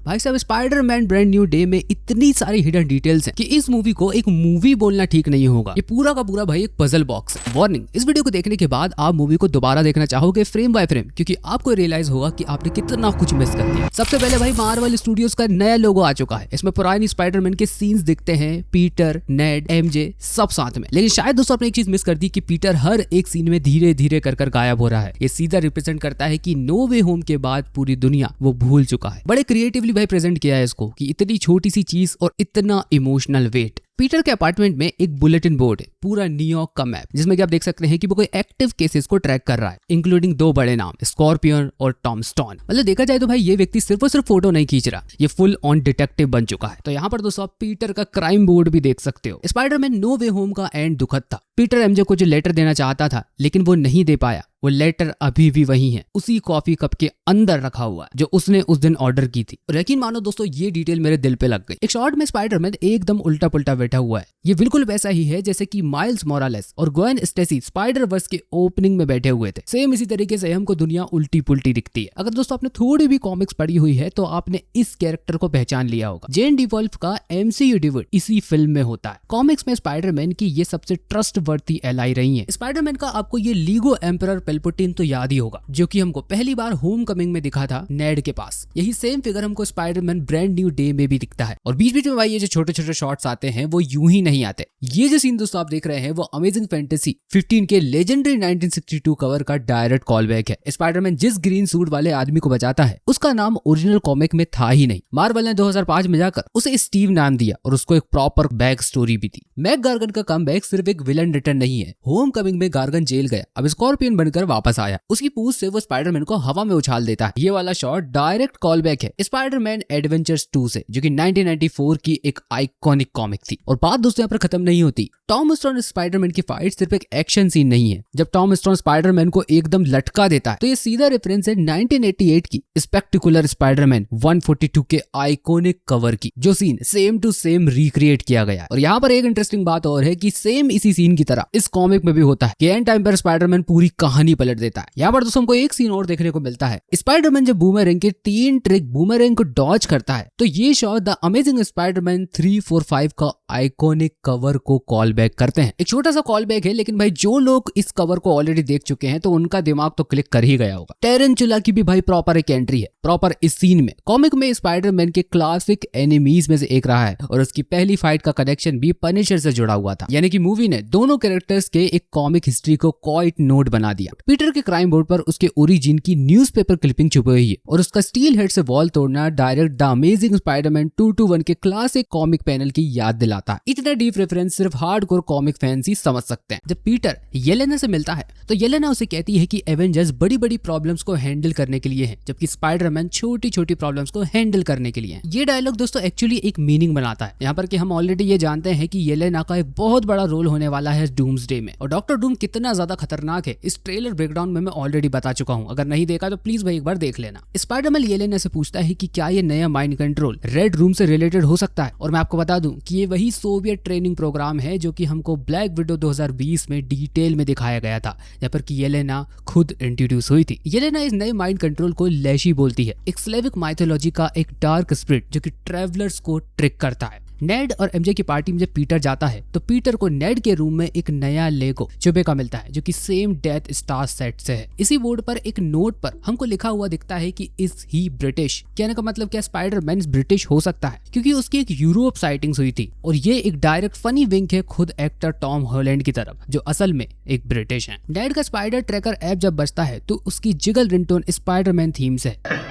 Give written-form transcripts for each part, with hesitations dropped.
भाई साहब Spiderman brand new day में इतनी सारी हिडन डिटेल्स हैं कि इस मूवी को एक मूवी बोलना ठीक नहीं होगा। ये पूरा का पूरा भाई एक पजल बॉक्स है। वार्निंग, इस वीडियो को देखने के बाद आप मूवी को दोबारा देखना चाहोगे फ्रेम बाय फ्रेम, क्योंकि आपको रियलाइज होगा कि आपने कितना कुछ मिस कर दिया। सबसे पहले भाई मार्वल स्टूडियोज का नया लोगो आ चुका है। इसमें पुरानी स्पाइडरमैन के सीन्स दिखते हैं, पीटर, नेड, एमजे सब साथ में। लेकिन शायद दोस्तों आपने एक चीज मिस कर दी कि पीटर हर एक सीन में धीरे धीरे कर गायब हो रहा है। ये सीधा रिप्रेजेंट करता है कि नो वे होम के बाद पूरी दुनिया वो भूल चुका है। बड़े क्रिएटिवली भाई प्रेजेंट किया है इसको कि इतनी छोटी सी चीज और इतना इमोशनल वेट। पीटर के अपार्टमेंट में एक बुलेटिन बोर्ड है, पूरा न्यूयॉर्क का मैप, जिसमें कि आप देख सकते हैं कि वो कोई एक्टिव केसेस को ट्रैक कर रहा है, इंक्लूडिंग दो बड़े नाम स्कॉर्पियन और टॉम स्टोन। मतलब देखा जाए तो भाई ये व्यक्ति सिर्फ और सिर्फ फोटो नहीं खींच रहा, ये फुल ऑन डिटेक्टिव बन चुका है। तो यहाँ पर दोस्तों आप पीटर का क्राइम बोर्ड भी देख सकते हो। स्पाइडरमैन नो वे होम का एंड दुखद था। पीटर एमजे को जो लेटर देना चाहता था लेकिन वो नहीं दे पाया। वो लेटर अभी भी वही है, उसी कॉफी कप के अंदर रखा हुआ है जो उसने उस दिन ऑर्डर की थी। और यकीन मानो दोस्तों ये डिटेल मेरे दिल पे लग गई। एक शॉट में स्पाइडरमैन एकदम उल्टा पुल्टा बैठा हुआ है। ये बिल्कुल वैसा ही है जैसे कि माइल्स मोरालेस और ग्वेन स्टेसी स्पाइडर वर्स के ओपनिंग में बैठे हुए थे। सेम इसी तरीके से हमको दुनिया उल्टी पुल्टी दिखती है। अगर दोस्तों आपने थोड़ी भी कॉमिक्स पढ़ी हुई है तो आपने इस कैरेक्टर को पहचान लिया होगा। जेन डिवॉल्फ का एमसीयू डिबुट इसी फिल्म में होता है। कॉमिक्स में स्पाइडरमैन की ये सबसे ट्रस्टवर्थी एलाई रही है। स्पाइडरमैन का आपको ये लीगो एम्परर पेल्पटिन तो याद ही होगा, जो कि हमको पहली बार होम कमिंग में दिखा था नेड के पास। यही सेम फिगर हमको स्पाइडरमैन ब्रांड न्यू डे में भी दिखता है। और बीच बीच में भाई ये जो छोटे छोटे शॉट्स आते हैं वो यूं ही नहीं आते। ये जो सीन दोस्तों आप देख रहे हैं वो अमेजिंग फैंटेसी 15 के लेजेंडरी 1962 कवर का डायरेक्ट कॉल बैक है। स्पाइडरमैन जिस ग्रीन सूट वाले आदमी को बचाता है उसका नाम ओरिजिनल कॉमिक में था ही नहीं। मार्वल ने 2005 में जाकर उसे स्टीव नाम दिया और उसको एक प्रॉपर बैक स्टोरी भी दी। मैक गार्गन का कमबैक सिर्फ एक विलन रिटर्न नहीं है। होम कमिंग में गार्गन जेल गया, अब स्कॉर्पियन बनकर वापस आया। उसकी पूंछ से वो स्पाइडरमैन को हवा में उछाल देता है। ये वाला शॉट डायरेक्ट कॉल बैक है स्पाइडरमैन एडवेंचर्स 2 से, जो कि 1994 की एक आइकॉनिक कॉमिक थी। और बात दोस्तों यहाँ पर खत्म नहीं होती। टॉम स्टोन स्पाइडरमैन की फाइट सिर्फ एक एक्शन सीन नहीं है। जब टॉम स्टोन स्पाइडरमैन को एकदम लटका देता है तो ये सीधा रेफरेंस है 1988 की स्पेक्टिकुलर स्पाइडरमैन 142 के आइकॉनिक कवर की, जो scene same to same recreate किया गया। और यहाँ पर एक इंटरेस्टिंग बात और है कि सेम इसी सीन की तरह इस कॉमिक में भी होता है कि एंड टाइम पर स्पाइडरमैन पूरी कहानी पलट देता है। यहाँ पर दोस्तों हमको एक सीन और देखने को मिलता है। स्पाइडरमैन जब बूमरैंग के 3 ट्रिक बूमरैंग को डॉज करता है तो ये शॉट द अमेजिंग स्पाइडरमैन 345 का आइकॉनिक कवर को कॉल बैक करते हैं। एक छोटा सा कॉल बैक है, लेकिन भाई जो लोग इस कवर को ऑलरेडी देख चुके हैं तो उनका दिमाग तो क्लिक कर ही गया होगा। टेरेंचुला की भी भाई प्रॉपर एक एंट्री है प्रॉपर इस सीन में। कॉमिक में स्पाइडरमैन के क्लासिक एनिमीज में से एक रहा है और उसकी पहली फाइट का कनेक्शन भी पनिशर से जुड़ा हुआ था। यानी कि मूवी ने दोनों कैरेक्टर्स के एक कॉमिक हिस्ट्री को क्वाइट नोट बना दिया। पीटर के क्राइम बोर्ड पर उसके ओरिजिन की न्यूज़पेपर क्लिपिंग छुपी हुई है और उसका स्टील हेड से वॉल तोड़ना डायरेक्ट द अमेजिंग स्पाइडरमैन 221 के क्लासिक कॉमिक पैनल की याद दिलाता है। इतना डीप रेफरेंस सिर्फ हार्डकोर कॉमिक फैंस ही समझ सकते हैं। जब पीटर येलेना से मिलता है तो येलेना उसे कहती है कि एवेंजर्स बड़ी बड़ी प्रॉब्लम्स को हैंडल करने के लिए है, जबकि स्पाइडरमैन छोटी छोटी प्रॉब्लम्स को हैंडल करने के लिए है। ये डायलॉग दोस्तों एक्चुअली एक मीनिंग बनाता है यहाँ पर कि हम ऑलरेडी ये जानते हैं कि येलेना का एक बहुत बड़ा रोल होने वाला है डूम्सडे में। और डॉक्टर डूम कितना ज्यादा खतरनाक है इस ट्रेलर ब्रेकडाउन में मैं ऑलरेडी बता चुका हूँ। अगर नहीं देखा तो प्लीज भाई एक बार देख लेना। स्पाइडरमैन येलेना से पूछता है कि क्या ये नया माइंड कंट्रोल रेड रूम से रिलेटेड हो सकता है। और मैं आपको बता दूं कि ये वही सोवियत ट्रेनिंग प्रोग्राम है जो कि हमको ब्लैक विडो 2020 में डिटेल में दिखाया गया था, जहाँ पर कि येलेना खुद इंट्रोड्यूस हुई थी। येलेना इस नए माइंड कंट्रोल को लैशी बोलती है, एक स्लेविक माइथोलॉजी का एक डार्क स्पिरिट जो कि ट्रैवलर्स को ट्रिक करता है। नेड और एमजे की पार्टी में जब पीटर जाता है तो पीटर को नेड के रूम में एक नया लेगो चुबे का मिलता है जो कि सेम डेथ स्टार सेट से है। इसी बोर्ड पर एक नोट पर हमको लिखा हुआ दिखता है कि इज ही ब्रिटिश। कहने का मतलब क्या स्पाइडरमैन ब्रिटिश हो सकता है, क्योंकि उसकी एक यूरोप साइटिंग्स हुई थी। और ये एक डायरेक्ट फनी विंक है खुद एक्टर टॉम हॉलैंड की तरफ, जो असल में एक ब्रिटिश है। नेड का स्पाइडर ट्रैकर ऐप जब बजता है तो उसकी जिगल रिंगटोन स्पाइडरमैन थीम से है,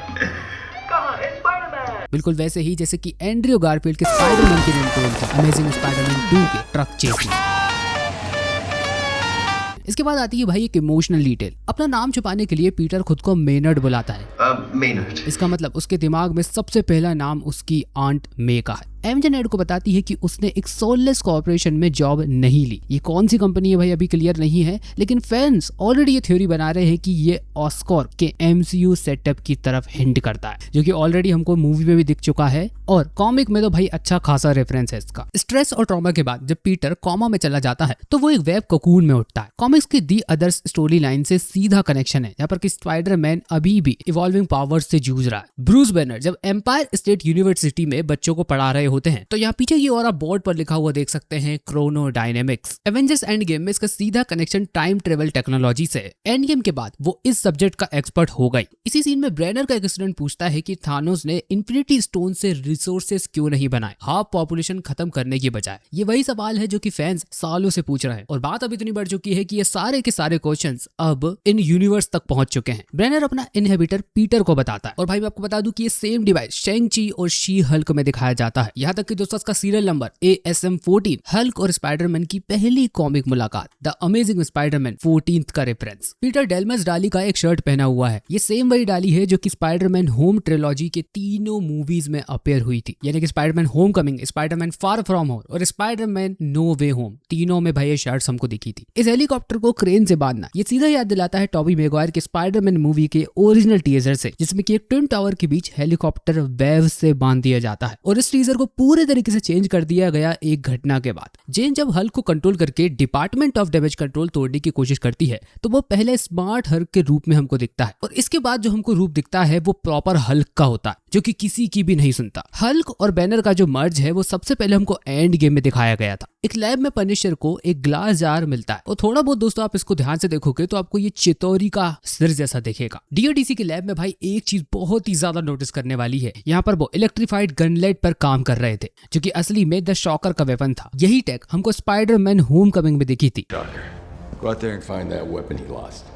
बिल्कुल वैसे ही जैसे कि एंड्रयू गारफील्ड के स्पाइडरमैन की रिंगटोन था अमेजिंग स्पाइडरमैन 2 के ट्रक चेस में। इसके बाद आती है भाई एक इमोशनल डिटेल। अपना नाम छुपाने के लिए पीटर खुद को मेनर्ड बुलाता है। मेनर्ड इसका मतलब उसके दिमाग में सबसे पहला नाम उसकी आंट मे का है। एमजे नेड को बताती है कि उसने एक सोललेस कॉर्पोरेशन में जॉब नहीं ली। ये कौन सी कंपनी है भाई अभी क्लियर नहीं है, लेकिन फैंस ऑलरेडी ये थ्योरी बना रहे हैं कि ये ऑस्कर के एमसीयू सेटअप की तरफ हिंट करता है, जो कि ऑलरेडी हमको मूवी में भी दिख चुका है और कॉमिक में तो भाई अच्छा खासा रेफरेंस है इसका। स्ट्रेस और ट्रॉमा के बाद जब पीटर कॉमा में चला जाता है तो वो एक वेब कोकून में उठता है। कॉमिक्स की दी अदर्स स्टोरी लाइन से सीधा कनेक्शन है, यहाँ पर कि स्पाइडरमैन अभी भी इवॉल्विंग पावर्स से जूझ रहा है। ब्रूस बैनर जब एम्पायर स्टेट यूनिवर्सिटी में बच्चों को पढ़ा रहे होते हैं तो यहाँ पीछे ये और आप बोर्ड पर लिखा हुआ देख सकते हैं Chrono dynamics. Avengers end game में इसका सीधा कनेक्शन टाइम ट्रेवल टेक्नोलॉजी से है। एंड गेम के बाद वो इस सब्जेक्ट का एक्सपर्ट हो गई। इसी सीन में ब्रेनर का एक स्टूडेंट पूछता है कि थानोस ने इन्फिनिटी स्टोन से रिसोर्सेस क्यों नहीं बनाए, हाफ पॉपुलेशन खत्म करने की बजाय। ये वही सवाल है जो कि फैंस सालों से पूछ रहे हैं और बात अब इतनी बढ़ चुकी है कि ये सारे के सारे क्वेश्चंस अब इन यूनिवर्स तक पहुंच चुके हैं। ब्रेनर अपना इनहेबिटर पीटर को बताता है और भाई मैं आपको बता दूं कि ये सेम डिवाइस शेंग-ची और शी हल्क में दिखाया जाता है। यहाँ तक कि दोस्तों इसका सीरियल नंबर ASM-14 हल्क और स्पाइडरमैन की पहली कॉमिक मुलाकात द अमेजिंग स्पाइडरमैन 14th का रेफरेंस। पीटर डेलमस डाली का एक शर्ट पहना हुआ है। ये सेम वही डाली है जो कि स्पाइडरमैन होम ट्रिलॉजी के तीनों मूवीज में अपीयर हुई थी, यानी कि Spiderman Homecoming, Spiderman far from home और स्पाइडरमैन नो वे होम, तीनों में भाई ये शर्ट्स हमको दिखी थी। इस हेलीकॉप्टर को क्रेन से बांधना ये सीधा याद दिलाता है टॉबी मैगवायर के स्पाइडरमैन मूवी के ओरिजिनल टीजर से, जिसमें कि एक ट्विन टावर के बीच हेलीकॉप्टर वेव से बांध दिया जाता है और इस टीजर को पूरे तरीके से चेंज कर दिया गया एक घटना के बाद। जेन जब हल्क को कंट्रोल करके डिपार्टमेंट ऑफ डैमेज कंट्रोल तोड़ने की कोशिश करती है तो वो पहले स्मार्ट हल्क के रूप में हमको दिखता है और इसके बाद जो हमको रूप दिखता है वो प्रॉपर हल्क का होता है, जो कि किसी की भी नहीं सुनता। हल्क और बैनर का जो मर्ज है वो सबसे पहले हमको एंड गेम में दिखाया गया था। एक लैब में पनिशर को एक ग्लास जार मिलता है और थोड़ा बहुत दोस्तों आप इसको ध्यान से देखोगे तो आपको ये चितौरी का सिर जैसा दिखेगा। डीओडीसी के लैब में भाई एक चीज बहुत ही ज्यादा नोटिस करने वाली है, यहाँ पर वो इलेक्ट्रिफाइड गनलेट पर काम कर रहे थे जो कि असली में द शॉकर का वेपन था। यही टेक हमको स्पाइडरमैन होमकमिंग में दिखी थी। Go out there and find that weapon he lost.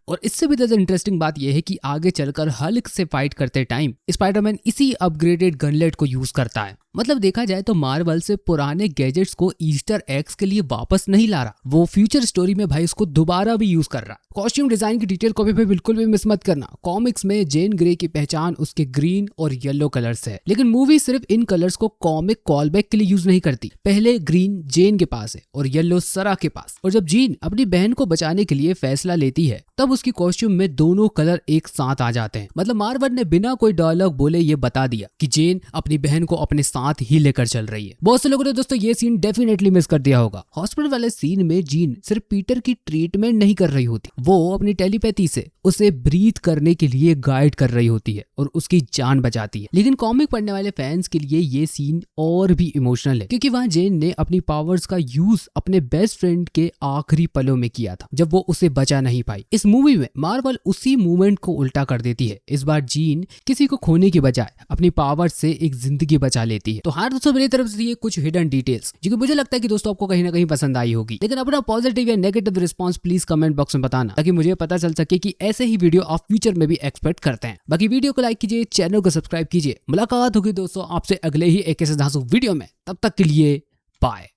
और इससे भी ज्यादा इंटरेस्टिंग बात यह है कि आगे चलकर हल्क से फाइट करते टाइम स्पाइडरमैन इसी अपग्रेडेड गनलेट को यूज करता है। मतलब देखा जाए तो मार्वल से पुराने गैजेट्स को ईस्टर एग्स के लिए वापस नहीं ला रहा, वो फ्यूचर स्टोरी में भाई इसको दोबारा भी यूज कर रहा। कॉस्ट्यूम डिजाइन की डिटेल को भी बिल्कुल भी मिस मत करना। कॉमिक्स में जेन ग्रे की पहचान उसके ग्रीन और येलो कलर से है, लेकिन मूवी सिर्फ इन कलर्स को कॉमिक कॉलबैक के लिए यूज नहीं करती। पहले ग्रीन जेन के पास है और येलो सरा के पास, और जब जीन अपनी बहन को बचाने के लिए फैसला लेती है तब उसकी कॉस्ट्यूम में दोनों कलर एक साथ आ जाते हैं। मतलब मार्वल ने बिना कोई डायलॉग बोले ये बता दिया कि जेन अपनी बहन को अपने साथ ही लेकर चल रही है। बहुत से लोगों ने दोस्तों ये सीन डेफिनेटली मिस कर दिया होगा। हॉस्पिटल वाले सीन में जीन सिर्फ पीटर की ट्रीटमेंट नहीं कर रही होती, वो अपनी टेलीपैथी से उसे ब्रीथ करने के लिए गाइड कर रही होती है और उसकी जान बचाती है। लेकिन कॉमिक पढ़ने वाले फैंस के लिए ये सीन और भी इमोशनल है, क्योंकि वहां जेन ने अपनी पावर्स का यूज अपने बेस्ट फ्रेंड के आखिरी पलों में किया था जब वो उसे बचा नहीं पाई। इस मूवी में मार्वल उसी मूवमेंट को उल्टा कर देती है। इस बार जीन किसी को खोने की बजाय अपनी पावर से एक जिंदगी बचा लेती है। तो हाँ दोस्तों, मेरी तरफ से ये कुछ हिडन डिटेल्स जो कि मुझे लगता है कि दोस्तों आपको कहीं ना कहीं पसंद आई होगी। लेकिन अपना पॉजिटिव या negative response please comment box में बताना, ताकि मुझे पता चल सके कि ऐसे ही वीडियो आप फ्यूचर में भी एक्सपेक्ट करते हैं। बाकी वीडियो को लाइक कीजिए, चैनल को सब्सक्राइब कीजिए। मुलाकात होगी दोस्तों आपसे अगले ही एक ऐसे धांसू वीडियो में। तब तक के लिए बाय।